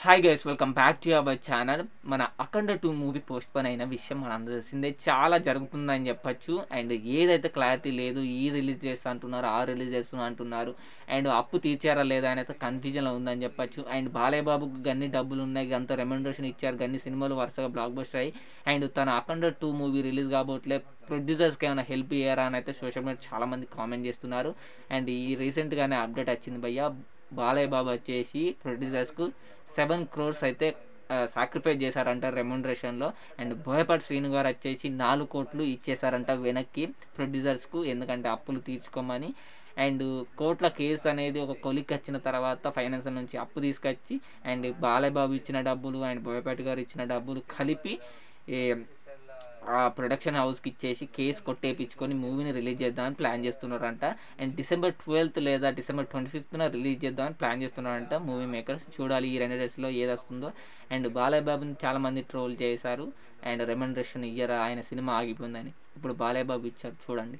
Hi guys, welcome back to our channel. మన అఖండ 2 movie post phone అయిన విషయం మనందరూ తెలిసిందే. చాలా జరుగుతుందని చెప్పొచ్చు. అండ్ ఏదైతే క్లారిటీ లేదు, ఈ రిలీజ్ చేస్తా అంటున్నారు, ఆ రిలీజ్ చేస్తున్నా అంటున్నారు. అండ్ అప్పు తీర్చారా లేదా అనేది కన్ఫ్యూజన్లో ఉందని చెప్పొచ్చు. అండ్ బాలయ్య బాబుకు గన్ని డబ్బులు ఉన్నాయి, అంత రెమ్యునరేషన్ ఇచ్చారు, గన్ని సినిమాలు వరుసగా బ్లాక్ బస్టర్ అయ్యి. అండ్ తన అఖండ 2 మూవీ రిలీజ్ కాబోట్లే ప్రొడ్యూసర్స్కి ఏమైనా హెల్ప్ ఇయ్యారా అని అయితే సోషల్ మీడియా చాలామంది కామెంట్ చేస్తున్నారు. అండ్ ఈ రీసెంట్గానే అప్డేట్ వచ్చింది భయ్య, బాలయ్య బాబు వచ్చేసి ప్రొడ్యూసర్స్కు 7 crores అయితే సాక్రిఫైస్ చేశారంట రెమ్యునరేషన్లో. అండ్ బోయపాటి శ్రీను గారు వచ్చేసి 4 కోట్లు ఇచ్చేసారంట వెనక్కి ప్రొడ్యూసర్స్కు, ఎందుకంటే అప్పులు తీర్చుకోమని. అండ్ కోర్టుల కేసు అనేది ఒక కొలిక్కి వచ్చిన తర్వాత ఫైనాన్స్ నుంచి అప్పు తీసుకొచ్చి అండ్ బాలయ్య బాబు ఇచ్చిన డబ్బులు అండ్ బోయపాటి గారు ఇచ్చిన డబ్బులు కలిపి ఆ ప్రొడక్షన్ హౌస్కి ఇచ్చేసి కేసు కొట్టేపించుకొని మూవీని రిలీజ్ చేద్దామని ప్లాన్ చేస్తున్నారంట. అండ్ December 12th లేదా December 25th రిలీజ్ చేద్దామని ప్లాన్ చేస్తున్నారంట మూవీ మేకర్స్. చూడాలి ఈ 2 డేస్లో ఏది వస్తుందో. అండ్ బాలయ్య బాబుని చాలామంది ట్రోల్ చేశారు. అండ్ రెమ్యునరేషన్ ఇయ్యరా, ఆయన సినిమా ఆగిపోయిందని. ఇప్పుడు బాలయ్య బాబు ఇచ్చారు, చూడండి.